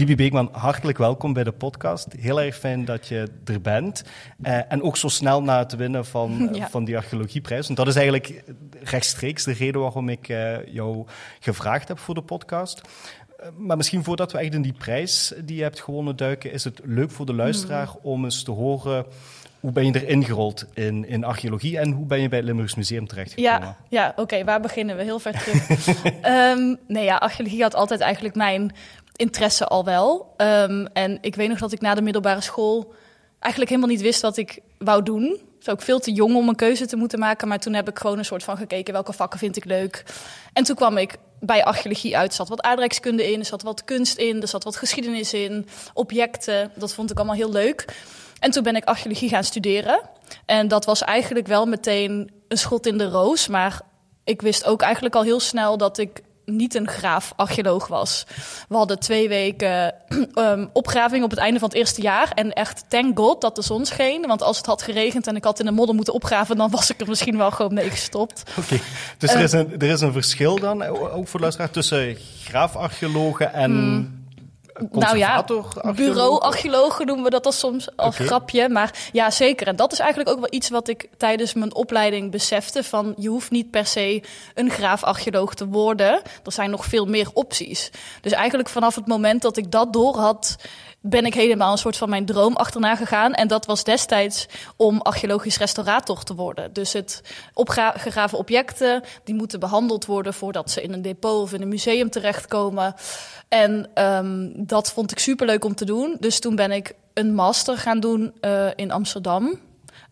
Bibi Beekman, hartelijk welkom bij de podcast. Heel erg fijn dat je er bent. En ook zo snel na het winnen van die archeologieprijs. Want dat is eigenlijk rechtstreeks de reden waarom ik jou gevraagd heb voor de podcast. Maar misschien voordat we echt in die prijs die je hebt gewonnen duiken, is het leuk voor de luisteraar om eens te horen, hoe ben je erin gerold in archeologie en hoe ben je bij het Limburgs Museum terechtgekomen? Ja, oké, waar beginnen we? Heel ver terug. Archeologie had altijd eigenlijk mijn interesse al wel. En ik weet nog dat ik na de middelbare school eigenlijk helemaal niet wist wat ik wou doen. Ik was ook veel te jong om een keuze te moeten maken, maar toen heb ik gewoon een soort van gekeken welke vakken vind ik leuk. En toen kwam ik bij archeologie uit. Er zat wat aardrijkskunde in, er zat wat kunst in, er zat wat geschiedenis in, objecten. Dat vond ik allemaal heel leuk. En toen ben ik archeologie gaan studeren. En dat was eigenlijk wel meteen een schot in de roos. Maar ik wist ook eigenlijk al heel snel dat ik niet een graaf-archeoloog was. We hadden 2 weken opgraving op het einde van het eerste jaar. En echt, thank God dat de zon scheen. Want als het had geregend en ik had in de modder moeten opgraven, dan was ik er misschien wel gewoon mee gestopt. Oké. Dus er is een verschil dan, ook voor luisteraars, tussen graaf-archeologen en bureau-archeologen noemen we dat als soms als grapje. Maar ja, zeker. En dat is eigenlijk ook wel iets wat ik tijdens mijn opleiding besefte. Van, je hoeft niet per se een graaf-archeoloog te worden. Er zijn nog veel meer opties. Dus eigenlijk vanaf het moment dat ik dat door had, ben ik helemaal een soort van mijn droom achterna gegaan. En dat was destijds om archeologisch restaurator te worden. Dus het opgegraven objecten, die moeten behandeld worden voordat ze in een depot of in een museum terechtkomen. En dat vond ik superleuk om te doen. Dus toen ben ik een master gaan doen in Amsterdam.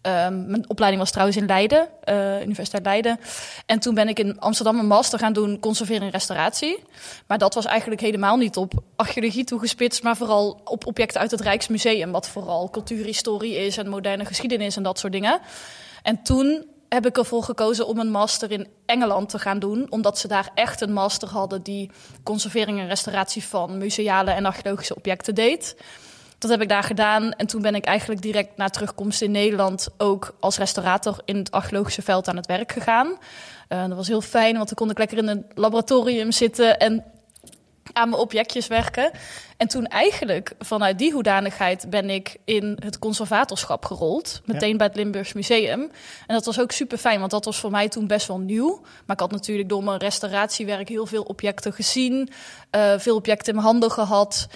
Mijn opleiding was trouwens in Leiden, Universiteit Leiden. En toen ben ik in Amsterdam een master gaan doen conservering en restauratie. Maar dat was eigenlijk helemaal niet op archeologie toegespitst, maar vooral op objecten uit het Rijksmuseum, wat vooral cultuurhistorie is en moderne geschiedenis en dat soort dingen. En toen heb ik ervoor gekozen om een master in Engeland te gaan doen, omdat ze daar echt een master hadden die conservering en restauratie van museale en archeologische objecten deed. Dat heb ik daar gedaan en toen ben ik eigenlijk direct na terugkomst in Nederland ook als restaurator in het archeologische veld aan het werk gegaan. Dat was heel fijn, want dan kon ik lekker in een laboratorium zitten en aan mijn objectjes werken. En toen eigenlijk vanuit die hoedanigheid ben ik in het conservatorschap gerold. Meteen bij het Limburgs Museum. En dat was ook super fijn, want dat was voor mij toen best wel nieuw. Maar ik had natuurlijk door mijn restauratiewerk heel veel objecten gezien. Veel objecten in mijn handen gehad.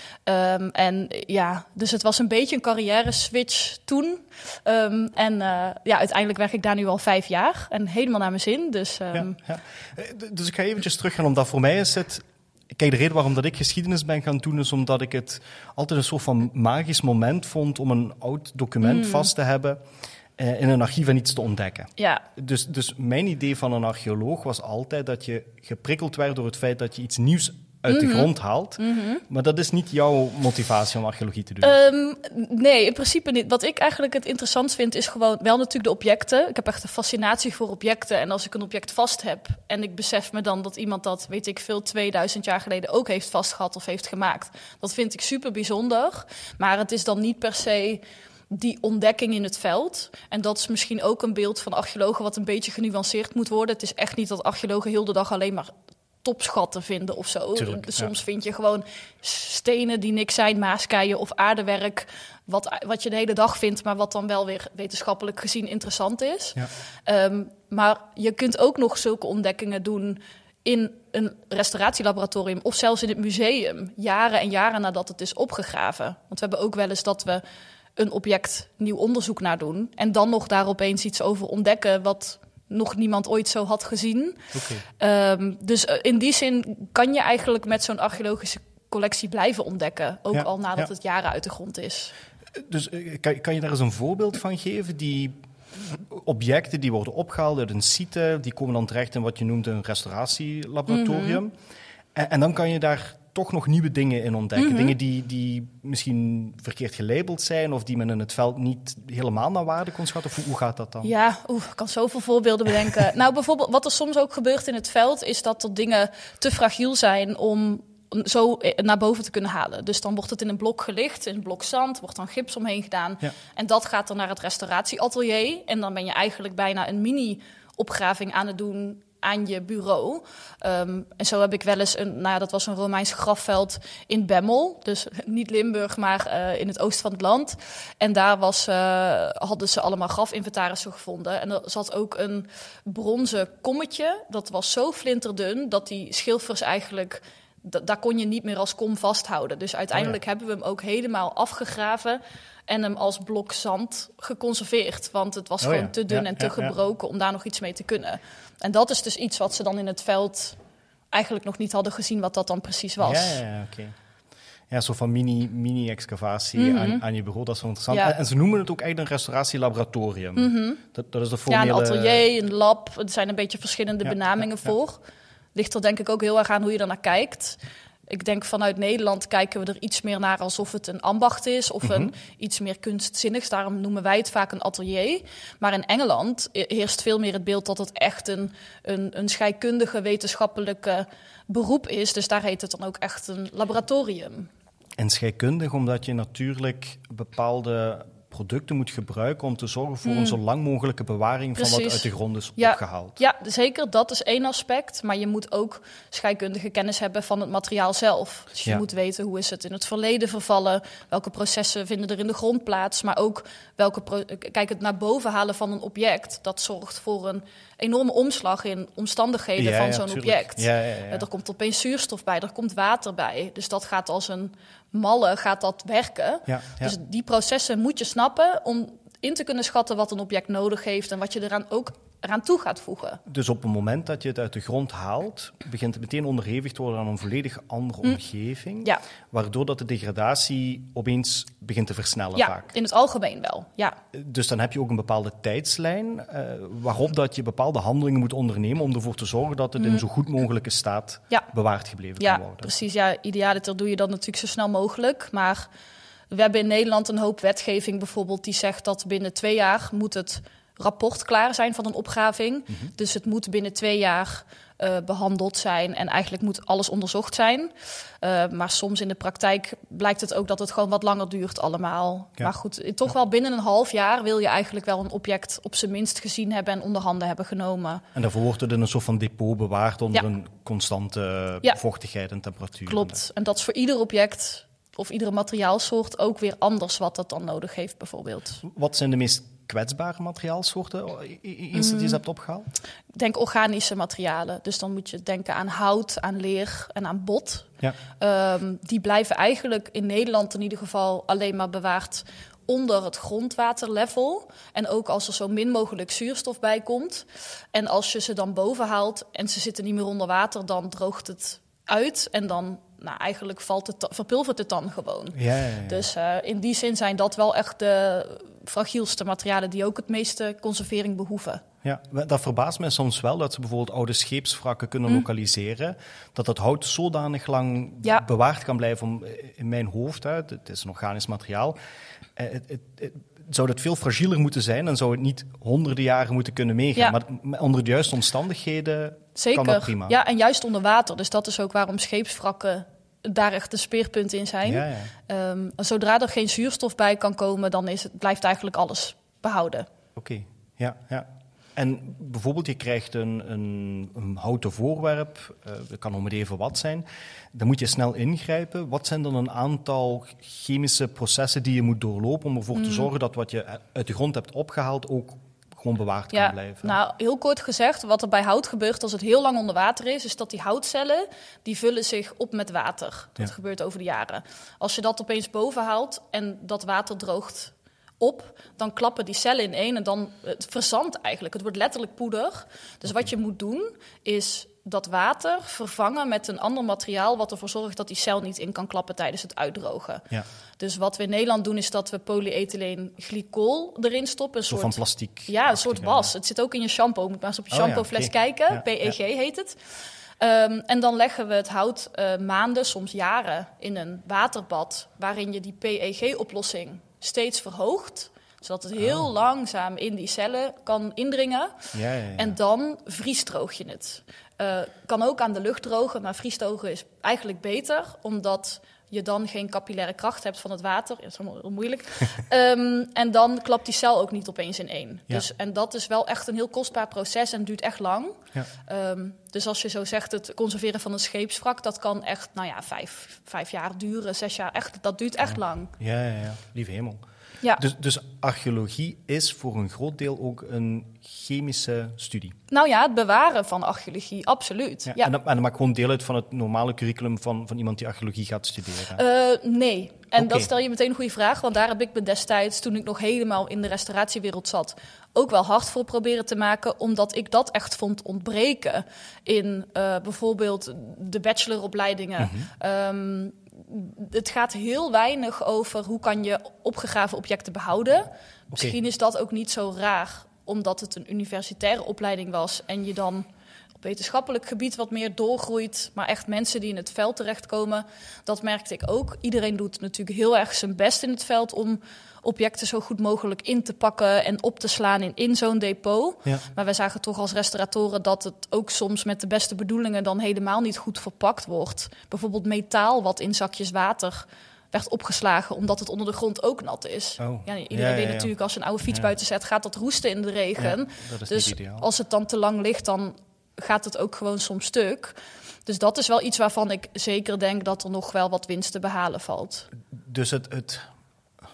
Dus het was een beetje een carrière switch toen. Uiteindelijk werk ik daar nu al 5 jaar. En helemaal naar mijn zin. Dus ik ga eventjes teruggaan, omdat voor mij is het... Kijk, de reden waarom dat ik geschiedenis ben gaan doen, is omdat ik het altijd een soort van magisch moment vond om een oud document vast te hebben in een archief en iets te ontdekken. Ja. Dus mijn idee van een archeoloog was altijd dat je geprikkeld werd door het feit dat je iets nieuws uit de grond haalt. Mm-hmm. Maar dat is niet jouw motivatie om archeologie te doen? Nee, in principe niet. Wat ik eigenlijk het interessant vind, is gewoon wel natuurlijk de objecten. Ik heb echt een fascinatie voor objecten. En als ik een object vast heb en ik besef me dan dat iemand dat, weet ik veel, 2000 jaar geleden ook heeft vastgehad of heeft gemaakt. Dat vind ik super bijzonder. Maar het is dan niet per se die ontdekking in het veld. En dat is misschien ook een beeld van archeologen wat een beetje genuanceerd moet worden. Het is echt niet dat archeologen heel de dag alleen maar topschatten vinden of zo. Tuurlijk, soms vind je gewoon stenen die niks zijn, maaskeien of aardewerk, wat je de hele dag vindt, maar wat dan wel weer wetenschappelijk gezien interessant is. Ja. Maar je kunt ook nog zulke ontdekkingen doen in een restauratielaboratorium of zelfs in het museum, jaren en jaren nadat het is opgegraven. Want we hebben ook wel eens dat we een object nieuw onderzoek naar doen en dan nog daar opeens iets over ontdekken wat nog niemand ooit zo had gezien. Okay. Dus in die zin kan je eigenlijk met zo'n archeologische collectie blijven ontdekken. Ook al nadat het jaren uit de grond is. Dus kan je daar eens een voorbeeld van geven? Die objecten die worden opgehaald uit een site, die komen dan terecht in wat je noemt een restauratielaboratorium. Mm-hmm. En dan kan je daar toch nog nieuwe dingen in ontdekken. Mm-hmm. Dingen die misschien verkeerd gelabeld zijn of die men in het veld niet helemaal naar waarde kon schatten. Of hoe gaat dat dan? Ja, ik kan zoveel voorbeelden bedenken. Nou, bijvoorbeeld wat er soms ook gebeurt in het veld is dat er dingen te fragiel zijn om zo naar boven te kunnen halen. Dus dan wordt het in een blok gelicht, in een blok zand, wordt dan gips omheen gedaan. Ja. En dat gaat dan naar het restauratieatelier. En dan ben je eigenlijk bijna een mini-opgraving aan het doen aan je bureau. En zo heb ik wel eens dat was een Romeins grafveld in Bemmel. Dus niet Limburg, maar in het oosten van het land. En daar hadden ze allemaal grafinventarissen gevonden. En er zat ook een bronzen kommetje. Dat was zo flinterdun dat die schilfers eigenlijk... Daar kon je niet meer als kom vasthouden. Dus uiteindelijk hebben we hem ook helemaal afgegraven... en hem als blok zand geconserveerd. Want het was gewoon te dun en te gebroken om daar nog iets mee te kunnen. En dat is dus iets wat ze dan in het veld eigenlijk nog niet hadden gezien... wat dat dan precies was. Ja, oké. Ja, zo van mini-excavatie aan je bureau, dat is wel interessant. Ja. En ze noemen het ook eigenlijk een restauratielaboratorium. Dat is de formele... Ja, een atelier, een lab. Er zijn een beetje verschillende benamingen voor. Ligt er denk ik ook heel erg aan hoe je er naar kijkt. Ik denk vanuit Nederland kijken we er iets meer naar alsof het een ambacht is... of iets meer kunstzinnigs. Daarom noemen wij het vaak een atelier. Maar in Engeland heerst veel meer het beeld dat het echt een scheikundige wetenschappelijke beroep is. Dus daar heet het dan ook echt een laboratorium. En scheikundig omdat je natuurlijk bepaalde producten moet gebruiken om te zorgen voor een zo lang mogelijke bewaring van wat uit de grond is opgehaald. Ja, zeker. Dat is één aspect. Maar je moet ook scheikundige kennis hebben van het materiaal zelf. Dus je moet weten hoe is het in het verleden vervallen, welke processen vinden er in de grond plaats, maar ook het naar boven halen van een object. Dat zorgt voor een enorme omslag in omstandigheden van zo'n object. Er komt opeens zuurstof bij, er komt water bij. Dus dat gaat als een malle werken. Dus die processen moet je snappen om in te kunnen schatten wat een object nodig heeft en wat je eraan toe gaat voegen. Dus op het moment dat je het uit de grond haalt, begint het meteen onderhevig te worden aan een volledig andere omgeving, waardoor dat de degradatie opeens begint te versnellen vaak. In het algemeen wel, Dus dan heb je ook een bepaalde tijdslijn waarop dat je bepaalde handelingen moet ondernemen om ervoor te zorgen dat het in zo goed mogelijke staat bewaard gebleven kan worden. Precies. Ja, idealiter doe je dat natuurlijk zo snel mogelijk, maar we hebben in Nederland een hoop wetgeving bijvoorbeeld die zegt dat binnen 2 jaar moet het rapport klaar zijn van een opgraving. Dus het moet binnen 2 jaar behandeld zijn en eigenlijk moet alles onderzocht zijn. Maar soms in de praktijk blijkt het ook dat het gewoon wat langer duurt allemaal. Ja. Maar goed, toch wel binnen een half jaar wil je eigenlijk wel een object op zijn minst gezien hebben en onder handen hebben genomen. En daarvoor wordt het in een soort van depot bewaard onder een constante vochtigheid en temperatuur. Klopt. En dat is voor ieder object of iedere materiaalsoort ook weer anders wat dat dan nodig heeft bijvoorbeeld. Wat zijn de meest kwetsbare materiaalsoorten eens dat je ze hebt opgehaald? Ik denk organische materialen. Dus dan moet je denken aan hout, aan leer en aan bot. Ja. Die blijven eigenlijk in Nederland in ieder geval alleen maar bewaard onder het grondwaterlevel. En ook als er zo min mogelijk zuurstof bij komt. En als je ze dan boven haalt en ze zitten niet meer onder water, dan droogt het uit en dan eigenlijk verpulvert het dan gewoon. Ja. Dus in die zin zijn dat wel echt de fragielste materialen die ook het meeste conservering behoeven. Ja, dat verbaast mij soms wel, dat ze bijvoorbeeld oude scheepswrakken kunnen lokaliseren. Dat hout zodanig lang bewaard kan blijven. In mijn hoofd, het is een organisch materiaal, zou dat veel fragieler moeten zijn en zou het niet honderden jaren moeten kunnen meegaan. Ja. Maar onder de juiste omstandigheden kan dat prima. Ja, en juist onder water. Dus dat is ook waarom scheepswrakken daar echt de speerpunt in zijn. Ja. Zodra er geen zuurstof bij kan komen, dan blijft eigenlijk alles behouden. Oké. Ja. En bijvoorbeeld, je krijgt een houten voorwerp, dat kan om het even wat zijn. Dan moet je snel ingrijpen. Wat zijn dan een aantal chemische processen die je moet doorlopen om ervoor te zorgen dat wat je uit de grond hebt opgehaald ook gewoon bewaard kan blijven? Nou, heel kort gezegd, wat er bij hout gebeurt als het heel lang onder water is dat die houtcellen, die vullen zich op met water. Dat gebeurt over de jaren. Als je dat opeens boven haalt en dat water droogt op, dan klappen die cellen ineen en dan het verzandt eigenlijk. Het wordt letterlijk poeder. Dus wat je moet doen, is dat water vervangen met een ander materiaal wat ervoor zorgt dat die cel niet in kan klappen tijdens het uitdrogen. Ja. Dus wat we in Nederland doen, is dat we polyethylenglycol erin stoppen. Een soort van plastiek. Ja, een soort was. Het zit ook in je shampoo. Moet maar eens op je shampoofles kijken. Ja, PEG heet het. En dan leggen we het hout maanden, soms jaren, in een waterbad waarin je die PEG-oplossing steeds verhoogt, zodat het heel langzaam in die cellen kan indringen. Ja. En dan vriesdroog je het. Kan ook aan de lucht drogen, maar vriesdrogen is eigenlijk beter, omdat je dan geen capillaire kracht hebt van het water. Dat is allemaal heel moeilijk. En dan klapt die cel ook niet opeens in één. Ja. Dus, en dat is wel echt een heel kostbaar proces en duurt echt lang. Ja. Dus als je zo zegt, het conserveren van een scheepswrak, dat kan echt 5 jaar duren, 6 jaar. Echt, dat duurt echt lang. Ja, lieve hemel. Ja. Dus archeologie is voor een groot deel ook een chemische studie? Nou ja, het bewaren van archeologie, absoluut. Ja. En dat maakt gewoon deel uit van het normale curriculum van iemand die archeologie gaat studeren? Nee. En dat stel je meteen een goede vraag, want daar heb ik me destijds, toen ik nog helemaal in de restauratiewereld zat, ook wel hard voor proberen te maken, omdat ik dat echt vond ontbreken in bijvoorbeeld de bacheloropleidingen. Mm-hmm. Het gaat heel weinig over hoe kan je opgegraven objecten behouden. Okay. Misschien is dat ook niet zo raar, omdat het een universitaire opleiding was en je dan op wetenschappelijk gebied wat meer doorgroeit, maar echt mensen die in het veld terechtkomen, dat merkte ik ook. Iedereen doet natuurlijk heel erg zijn best in het veld om objecten zo goed mogelijk in te pakken en op te slaan in zo'n depot. Ja. Maar wij zagen toch als restauratoren dat het ook soms met de beste bedoelingen dan helemaal niet goed verpakt wordt. Bijvoorbeeld metaal wat in zakjes water werd opgeslagen, omdat het onder de grond ook nat is. Oh. Ja, iedereen weet natuurlijk, als je een oude fiets buiten zet, gaat dat roesten in de regen. Ja, dat is dus niet ideaal. Als het dan te lang ligt, dan gaat het ook gewoon soms stuk. Dus dat is wel iets waarvan ik zeker denk dat er nog wel wat winst te behalen valt. Dus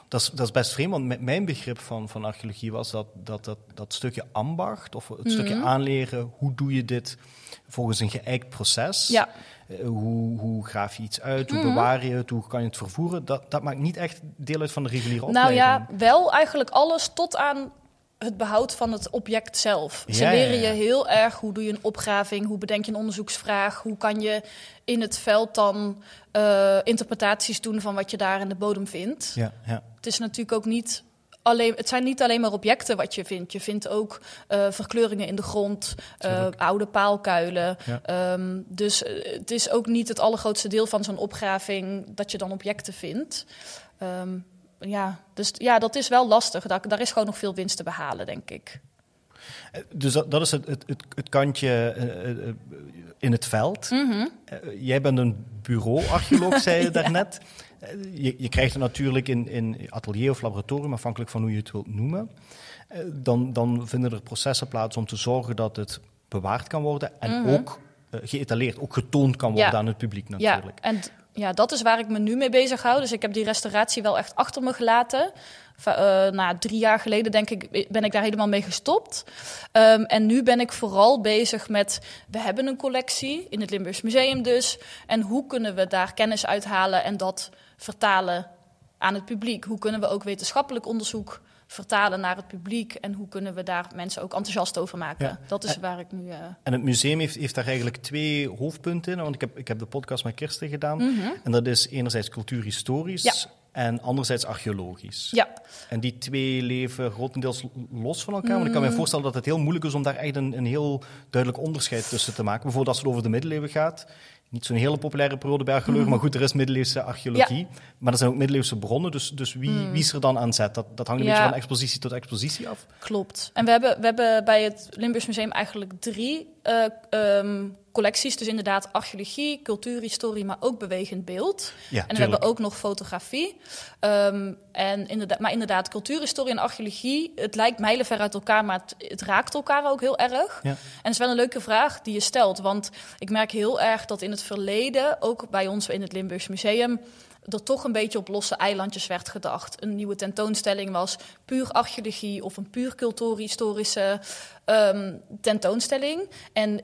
dat is best vreemd, want mijn begrip van archeologie was dat stukje ambacht, of het stukje aanleren, hoe doe je dit volgens een geëikt proces? Ja. Hoe graaf je iets uit? Hoe bewaar je het? Hoe kan je het vervoeren? Dat maakt niet echt deel uit van de reguliere opleiding. Nou ja, wel eigenlijk alles tot aan het behoud van het object zelf. Ze leren je heel erg, hoe doe je een opgraving, hoe bedenk je een onderzoeksvraag, hoe kan je in het veld dan interpretaties doen van wat je daar in de bodem vindt. Ja. Het is natuurlijk ook niet het zijn niet alleen maar objecten wat je vindt. Je vindt ook verkleuringen in de grond, oude paalkuilen. Ja. Dus het is ook niet het allergrootste deel van zo'n opgraving dat je dan objecten vindt. Dus dat is wel lastig. Daar is gewoon nog veel winst te behalen, denk ik. Dus dat is het kantje in het veld. Mm-hmm. Jij bent een bureauarcheoloog, zei je daarnet. Je krijgt het natuurlijk in atelier of laboratorium, afhankelijk van hoe je het wilt noemen. Dan vinden er processen plaats om te zorgen dat het bewaard kan worden en ook geëtaleerd, ook getoond kan worden aan het publiek natuurlijk. Ja, ja, dat is waar ik me nu mee bezig hou. Dus ik heb die restauratie wel echt achter me gelaten. 3 jaar geleden, denk ik, ben ik daar helemaal mee gestopt. En nu ben ik vooral bezig met, we hebben een collectie in het Limburgs Museum dus. En hoe kunnen we daar kennis uithalen en dat vertalen aan het publiek? Hoe kunnen we ook wetenschappelijk onderzoek vertalen naar het publiek en hoe kunnen we daar mensen ook enthousiast over maken? Ja. Dat is waar ik nu... En het museum heeft daar eigenlijk 2 hoofdpunten in, want ik heb de podcast met Kirsten gedaan. Mm-hmm. En dat is enerzijds cultuurhistorisch en anderzijds archeologisch. Ja. En die 2 leven grotendeels los van elkaar. Want ik kan me voorstellen dat het heel moeilijk is om daar echt een heel duidelijk onderscheid tussen te maken. Bijvoorbeeld als het over de middeleeuwen gaat. Niet zo'n hele populaire periode bij archeologie, maar goed, er is middeleeuwse archeologie. Ja. Maar er zijn ook middeleeuwse bronnen, dus wie is er dan aan zet? Dat hangt een beetje van expositie tot expositie af. Klopt. En we hebben bij het Limburgs Museum eigenlijk 3 collecties. Dus inderdaad archeologie, cultuurhistorie, maar ook bewegend beeld. Ja, en we hebben ook nog fotografie. Maar inderdaad, cultuurhistorie en archeologie, het lijkt mijlenver uit elkaar, maar het raakt elkaar ook heel erg. Ja. En het is wel een leuke vraag die je stelt, want ik merk heel erg dat in het verleden, ook bij ons in het Limburgs Museum, er toch een beetje op losse eilandjes werd gedacht. Een nieuwe tentoonstelling was puur archeologie of een puur cultuurhistorische tentoonstelling. En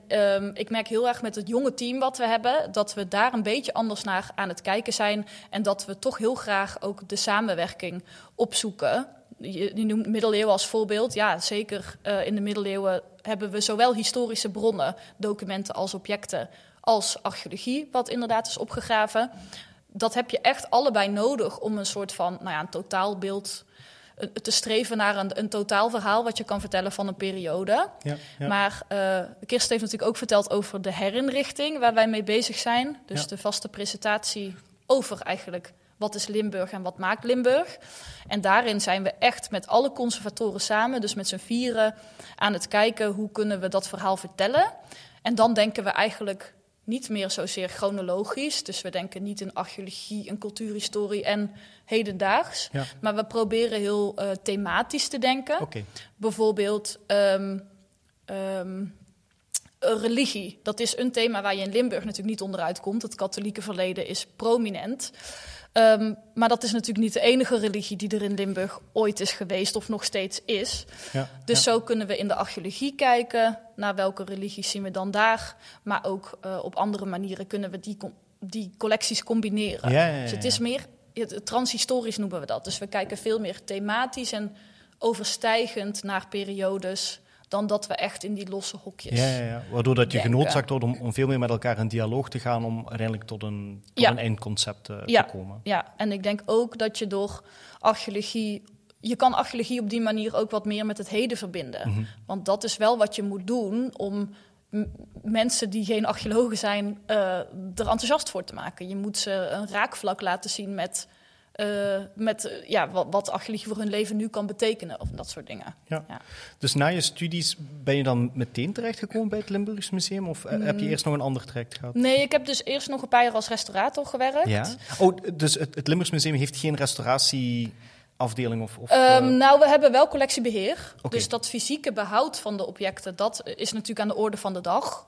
ik merk heel erg met het jonge team wat we hebben, dat we daar een beetje anders naar aan het kijken zijn en dat we toch heel graag ook de samenwerking opzoeken. Je noemt middeleeuwen als voorbeeld. Ja, zeker in de middeleeuwen hebben we zowel historische bronnen, documenten als objecten, als archeologie, wat inderdaad is opgegraven. Dat heb je echt allebei nodig om een soort van een totaalbeeld te streven naar een totaalverhaal wat je kan vertellen van een periode. Ja. Maar Kirsten heeft natuurlijk ook verteld over de herinrichting waar wij mee bezig zijn. Dus de vaste presentatie over eigenlijk wat is Limburg en wat maakt Limburg. En daarin zijn we echt met alle conservatoren samen, dus met z'n 4 aan het kijken hoe kunnen we dat verhaal vertellen. En dan denken we eigenlijk niet meer zozeer chronologisch. Dus we denken niet in archeologie en cultuurhistorie en hedendaags. Ja. Maar we proberen heel thematisch te denken. Okay. Bijvoorbeeld religie. Dat is een thema waar je in Limburg natuurlijk niet onderuit komt. Het katholieke verleden is prominent. Maar dat is natuurlijk niet de enige religie die er in Limburg ooit is geweest of nog steeds is. Ja, dus zo kunnen we in de archeologie kijken naar welke religies zien we dan daar. Maar ook op andere manieren kunnen we die collecties combineren. Ja. Dus het is meer, transhistorisch noemen we dat. Dus we kijken veel meer thematisch en overstijgend naar periodes dan dat we echt in die losse hokjes Waardoor dat je genoodzaakt wordt om veel meer met elkaar in dialoog te gaan om uiteindelijk tot een eindconcept te komen. Ja, en ik denk ook dat je door archeologie... Je kan archeologie op die manier ook wat meer met het heden verbinden. Mm-hmm. Want dat is wel wat je moet doen om mensen die geen archeologen zijn er enthousiast voor te maken. Je moet ze een raakvlak laten zien met wat archeologie voor hun leven nu kan betekenen of dat soort dingen. Ja. Dus na je studies ben je dan meteen terechtgekomen bij het Limburgs Museum of heb je eerst nog een ander traject gehad? Nee, ik heb dus eerst nog een paar jaar als restaurator gewerkt. Ja? Oh, dus het Limburgs Museum heeft geen restauratieafdeling? Nou, we hebben wel collectiebeheer. Okay. Dus dat fysieke behoud van de objecten, dat is natuurlijk aan de orde van de dag.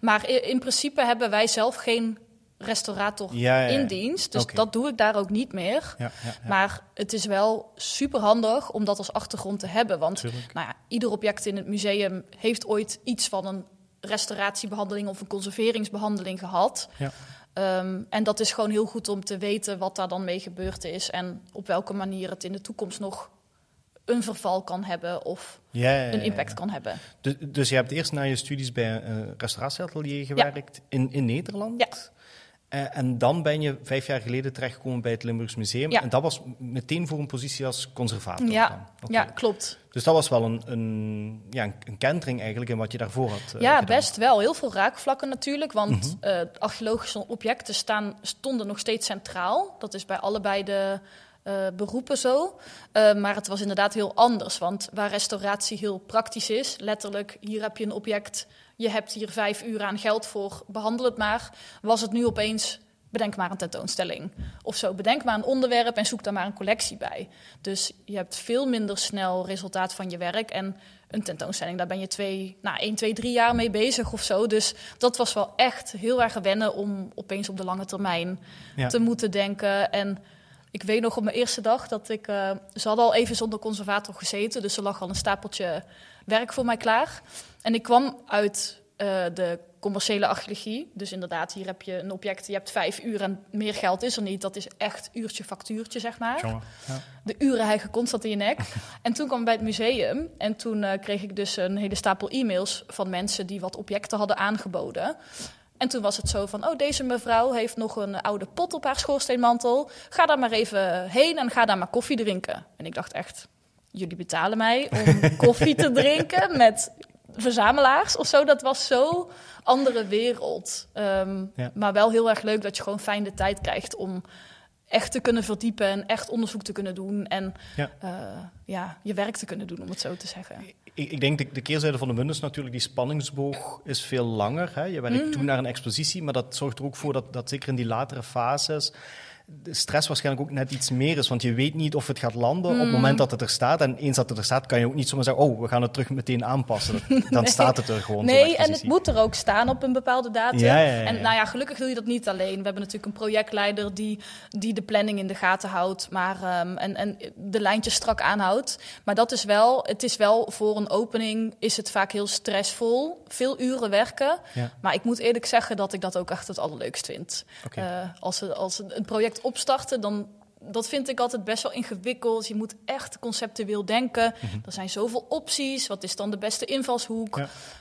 Maar in principe hebben wij zelf geen restaurator in dienst. Dus dat doe ik daar ook niet meer. Ja. Maar het is wel super handig om dat als achtergrond te hebben. Want ieder object in het museum heeft ooit iets van een restauratiebehandeling of een conserveringsbehandeling gehad. Ja. En dat is gewoon heel goed om te weten wat daar dan mee gebeurd is en op welke manier het in de toekomst nog een verval kan hebben of een impact kan hebben. Dus je hebt eerst na je studies bij een restauratieatelier gewerkt in Nederland? Ja. En dan ben je 5 jaar geleden terechtgekomen bij het Limburgs Museum. Ja. En dat was meteen voor een positie als conservator. Ja, klopt. Dus dat was wel een kentering eigenlijk in wat je daarvoor had gedaan. Best wel. Heel veel raakvlakken natuurlijk. Want archeologische objecten stonden nog steeds centraal. Dat is bij allebei de beroepen zo. Maar het was inderdaad heel anders. Want waar restauratie heel praktisch is, letterlijk, hier heb je een object, je hebt hier 5 uur aan geld voor, behandel het maar. Was het nu opeens, bedenk maar een tentoonstelling. Of zo, bedenk maar een onderwerp en zoek daar maar een collectie bij. Dus je hebt veel minder snel resultaat van je werk. En een tentoonstelling, daar ben je 1, 2, 3 jaar mee bezig of zo. Dus dat was wel echt heel erg wennen om opeens op de lange termijn te moeten denken. En ik weet nog op mijn eerste dag dat ze hadden al even zonder conservator gezeten, dus er lag al een stapeltje werk voor mij klaar. En ik kwam uit de commerciële archeologie. Dus inderdaad, hier heb je een object, je hebt 5 uur en meer geld is er niet. Dat is echt uurtje factuurtje, zeg maar. Ja. De uren hijgen constant in je nek. En toen kwam ik bij het museum en toen kreeg ik dus een hele stapel e-mails van mensen die wat objecten hadden aangeboden. En toen was het zo van, deze mevrouw heeft nog een oude pot op haar schoorsteenmantel. Ga daar maar even heen en ga daar maar koffie drinken. En ik dacht echt, jullie betalen mij om koffie te drinken met verzamelaars of zo. Dat was zo andere wereld. Maar wel heel erg leuk dat je gewoon fijn de tijd krijgt om echt te kunnen verdiepen en echt onderzoek te kunnen doen en je werk te kunnen doen, om het zo te zeggen. Ik denk de keerzijde van de munt is natuurlijk, die spanningsboog is veel langer. Hè? Je werkt toe naar een expositie, maar dat zorgt er ook voor dat zeker in die latere fases de stress waarschijnlijk ook net iets meer is, want je weet niet of het gaat landen op het moment dat het er staat. En eens dat het er staat, kan je ook niet zomaar zeggen, we gaan het terug meteen aanpassen. Dan staat het er gewoon. Nee, en het moet er ook staan op een bepaalde datum. Ja. En gelukkig doe je dat niet alleen. We hebben natuurlijk een projectleider die de planning in de gaten houdt, maar en de lijntjes strak aanhoudt. Maar het is wel voor een opening is het vaak heel stressvol. Veel uren werken. Ja. Maar ik moet eerlijk zeggen dat ik dat ook echt het allerleukst vind. Okay. Als een project opstarten, dan dat vind ik altijd best wel ingewikkeld. Je moet echt conceptueel denken. Mm-hmm. Er zijn zoveel opties. Wat is dan de beste invalshoek?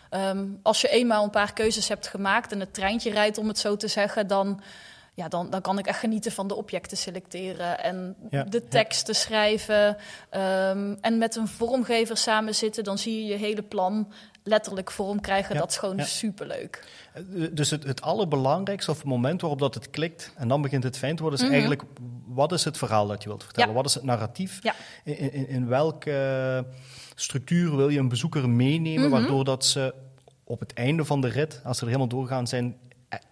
Ja. Als je eenmaal een paar keuzes hebt gemaakt en het treintje rijdt, om het zo te zeggen, dan kan ik echt genieten van de objecten selecteren en de teksten schrijven. En met een vormgever samen zitten, dan zie je je hele plan letterlijk vorm krijgen. Dat is gewoon superleuk. Dus het allerbelangrijkste, of het moment waarop dat het klikt en dan begint het fijn te worden, is eigenlijk, wat is het verhaal dat je wilt vertellen? Ja. Wat is het narratief? Ja. In welke structuur wil je een bezoeker meenemen, waardoor dat ze op het einde van de rit, als ze er helemaal doorgaan zijn,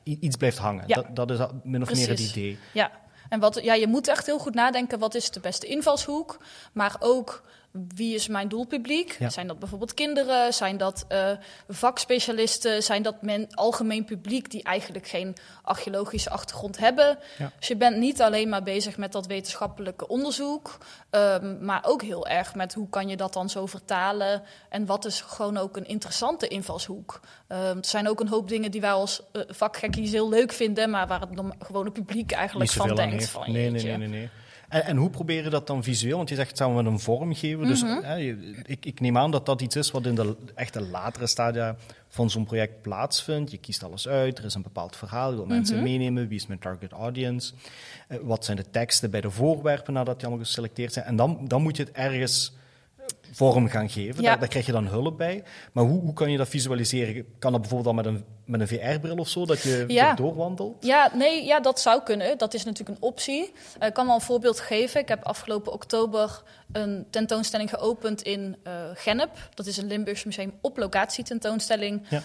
iets blijft hangen. Ja. Dat is min of meer het idee. Ja, en je moet echt heel goed nadenken, wat is de beste invalshoek? Maar ook, wie is mijn doelpubliek? Ja. Zijn dat bijvoorbeeld kinderen? Zijn dat vakspecialisten? Zijn dat algemeen publiek die eigenlijk geen archeologische achtergrond hebben? Ja. Dus je bent niet alleen maar bezig met dat wetenschappelijke onderzoek, maar ook heel erg met hoe kan je dat dan zo vertalen en wat is gewoon ook een interessante invalshoek. Er zijn ook een hoop dingen die wij als vakgekkies heel leuk vinden, maar waar het gewone publiek eigenlijk van denkt. Van, nee. En hoe probeer je dat dan visueel? Want je zegt samen met een vormgever. Dus ik neem aan dat iets is wat in de echte latere stadia van zo'n project plaatsvindt. Je kiest alles uit, er is een bepaald verhaal, je wil mensen meenemen. Wie is mijn target audience? Wat zijn de teksten bij de voorwerpen nadat die allemaal geselecteerd zijn? En dan moet je het ergens vorm gaan geven. Ja. Daar krijg je dan hulp bij. Maar hoe kan je dat visualiseren? Kan dat bijvoorbeeld dan met een VR-bril of zo, dat je doorwandelt? Ja, dat zou kunnen. Dat is natuurlijk een optie. Ik kan wel een voorbeeld geven. Ik heb afgelopen oktober een tentoonstelling geopend in Gennep. Dat is een Limburgs museum op locatie tentoonstelling. Ja.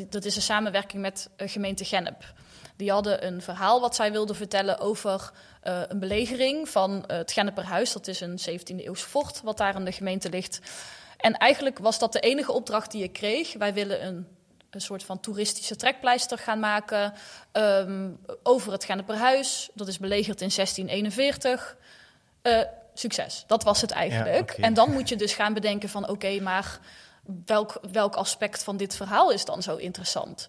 Dat is een samenwerking met gemeente Gennep. Die hadden een verhaal wat zij wilden vertellen over een belegering van het Genneperhuis. Dat is een 17e-eeuws fort wat daar in de gemeente ligt. En eigenlijk was dat de enige opdracht die ik kreeg. Wij willen een soort van toeristische trekpleister gaan maken over het Genneperhuis. Dat is belegerd in 1641. Succes, dat was het eigenlijk. Ja, okay. En dan moet je dus gaan bedenken van oké, maar welk aspect van dit verhaal is dan zo interessant?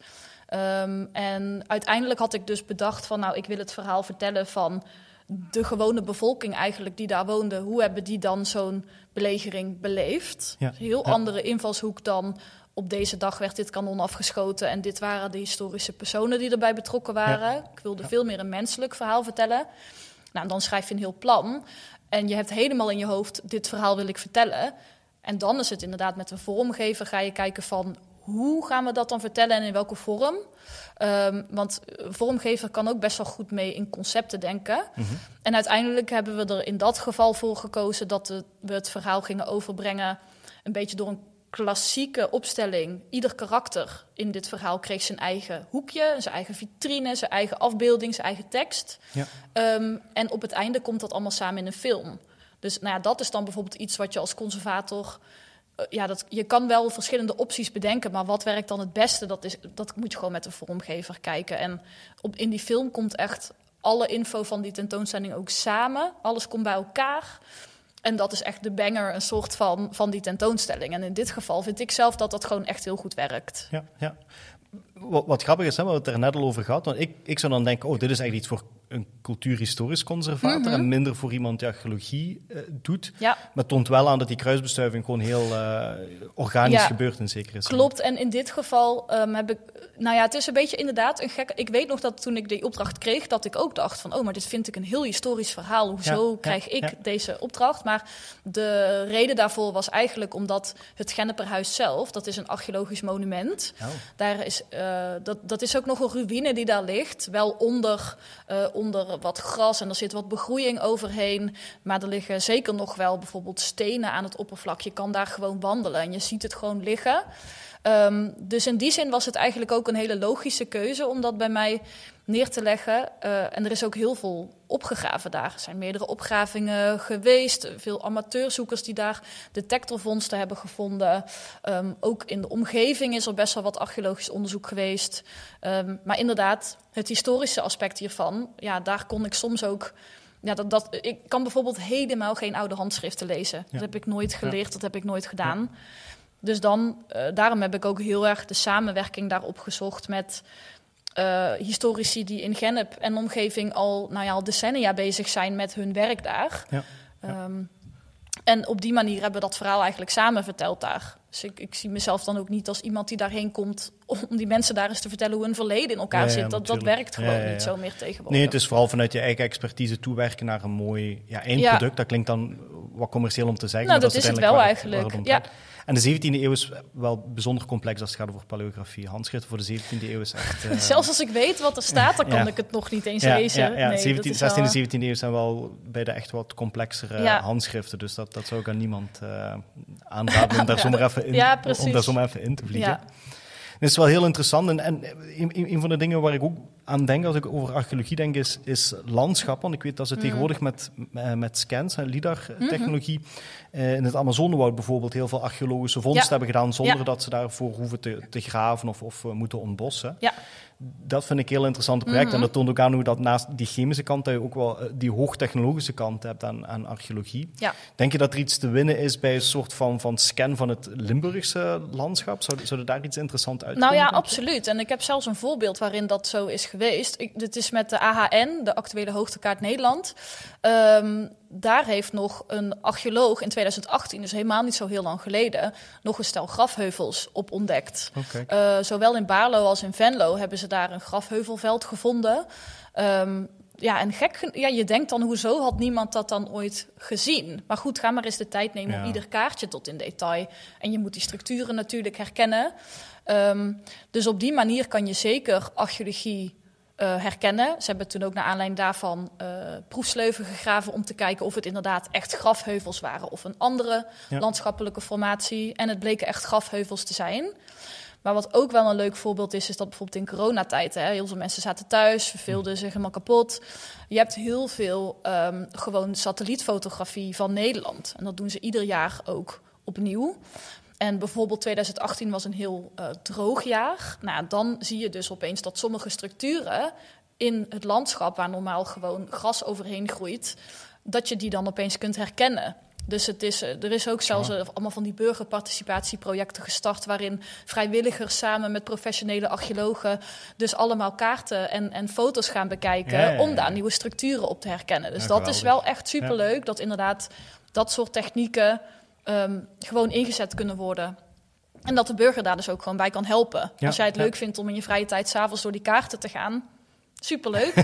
En uiteindelijk had ik dus bedacht van ik wil het verhaal vertellen van de gewone bevolking eigenlijk die daar woonde. Hoe hebben die dan zo'n belegering beleefd? Ja. Een heel andere invalshoek dan op deze dag werd dit kanon afgeschoten en dit waren de historische personen die erbij betrokken waren. Ja. Ik wilde veel meer een menselijk verhaal vertellen. Nou, dan schrijf je een heel plan en je hebt helemaal in je hoofd, dit verhaal wil ik vertellen. En dan is het inderdaad met een vormgever ga je kijken van hoe gaan we dat dan vertellen en in welke vorm? Want een vormgever kan ook best wel goed mee in concepten denken. Mm-hmm. En uiteindelijk hebben we er in dat geval voor gekozen dat we het verhaal gingen overbrengen een beetje door een klassieke opstelling. Ieder karakter in dit verhaal kreeg zijn eigen hoekje, zijn eigen vitrine, zijn eigen afbeelding, zijn eigen tekst. Ja. En op het einde komt dat allemaal samen in een film. Dus dat is dan bijvoorbeeld iets wat je als conservator je kan wel verschillende opties bedenken, maar wat werkt dan het beste? Dat moet je gewoon met de vormgever kijken. En in die film komt echt alle info van die tentoonstelling ook samen. Alles komt bij elkaar. En dat is echt de banger, een soort van die tentoonstelling. En in dit geval vind ik zelf dat gewoon echt heel goed werkt. Ja. Wat grappig is, we hebben het er net al over gehad. Want ik zou dan denken, dit is eigenlijk iets voor een cultuurhistorisch conservator en minder voor iemand die archeologie doet. Ja. Maar het toont wel aan dat die kruisbestuiving gewoon heel organisch gebeurt in zekere zin. Klopt, en in dit geval heb ik... het is een beetje inderdaad een gek... Ik weet nog dat toen ik die opdracht kreeg, dat ik ook dacht van maar dit vind ik een heel historisch verhaal. Hoezo krijg ik deze opdracht? Maar de reden daarvoor was eigenlijk omdat het Genneperhuis zelf, dat is een archeologisch monument. Oh. Daar is, dat is ook nog een ruïne die daar ligt. Wel onder wat gras en er zit wat begroeiing overheen. Maar er liggen zeker nog wel bijvoorbeeld stenen aan het oppervlak. Je kan daar gewoon wandelen en je ziet het gewoon liggen. Dus in die zin was het eigenlijk ook een hele logische keuze om dat bij mij neer te leggen. En er is ook heel veel opgegraven daar. Er zijn meerdere opgravingen geweest. Veel amateurzoekers die daar detectorvondsten hebben gevonden. Ook in de omgeving is er best wel wat archeologisch onderzoek geweest. Maar inderdaad, het historische aspect hiervan, daar kon ik soms ook... ik kan bijvoorbeeld helemaal geen oude handschriften lezen. Ja. Dat heb ik nooit geleerd, dat heb ik nooit gedaan. Ja. Dus daarom heb ik ook heel erg de samenwerking daarop gezocht met historici die in Gennep en omgeving al decennia bezig zijn met hun werk daar. Ja. En op die manier hebben we dat verhaal eigenlijk samen verteld daar. Dus ik zie mezelf dan ook niet als iemand die daarheen komt om die mensen daar eens te vertellen hoe hun verleden in elkaar zit. Dat werkt gewoon niet zo meer tegenwoordig. Nee, het is vooral vanuit je eigen expertise toewerken naar een mooi eindproduct. Ja. Dat klinkt dan wat commercieel om te zeggen. Nou, dat is het wel eigenlijk. Ja. En de 17e eeuw is wel bijzonder complex als het gaat over paleografie. Handschriften voor de 17e eeuw is echt... Zelfs als ik weet wat er staat, dan kan ik het nog niet eens lezen. Ja. Nee, 16e en 17e eeuw zijn wel bij de echt wat complexere handschriften. Dus dat zou ik aan niemand aanraden om daar zomaar even in te vliegen. Ja. Dat is wel heel interessant. En een van de dingen waar ik ook aan denk als ik over archeologie denk, is landschap. Want ik weet dat ze tegenwoordig met scans en LIDAR-technologie in het Amazonewoud bijvoorbeeld heel veel archeologische vondsten hebben gedaan zonder dat ze daarvoor hoeven te graven of moeten ontbossen. Ja. Dat vind ik een heel interessant project. En dat toont ook aan hoe dat naast die chemische kant dat je ook wel die hoogtechnologische kant hebt aan archeologie. Ja. Denk je dat er iets te winnen is bij een soort van scan van het Limburgse landschap? Zou er daar iets interessants uit Nou ja, absoluut. En ik heb zelfs een voorbeeld waarin dat zo is geweest. Dit is met de AHN, de Actuele Hoogtekaart Nederland. Daar heeft nog een archeoloog in 2018, dus helemaal niet zo heel lang geleden, nog een stel grafheuvels op ontdekt. Okay. Zowel in Baarlo als in Venlo hebben ze daar een grafheuvelveld gevonden. En gek, je denkt dan, hoezo had niemand dat dan ooit gezien? Maar goed, ga maar eens de tijd nemen om ieder kaartje tot in detail. En je moet die structuren natuurlijk herkennen. Dus op die manier kan je zeker archeologie herkennen. Ze hebben toen ook naar aanleiding daarvan proefsleuven gegraven om te kijken of het inderdaad echt grafheuvels waren of een andere landschappelijke formatie. En het bleken echt grafheuvels te zijn. Maar wat ook wel een leuk voorbeeld is dat bijvoorbeeld in coronatijd, heel veel mensen zaten thuis, verveelden zich helemaal kapot. Je hebt heel veel gewoon satellietfotografie van Nederland. En dat doen ze ieder jaar ook opnieuw. En bijvoorbeeld 2018 was een heel droog jaar. Nou, dan zie je dus opeens dat sommige structuren in het landschap, waar normaal gewoon gras overheen groeit, dat je die dan opeens kunt herkennen. Dus er is ook zelfs allemaal van die burgerparticipatieprojecten gestart, waarin vrijwilligers samen met professionele archeologen dus allemaal kaarten en foto's gaan bekijken om daar nieuwe structuren op te herkennen. Dus dat is wel echt superleuk, dat inderdaad dat soort technieken gewoon ingezet kunnen worden. En dat de burger daar dus ook gewoon bij kan helpen. Als jij het leuk vindt om in je vrije tijd 's avonds door die kaarten te gaan, superleuk.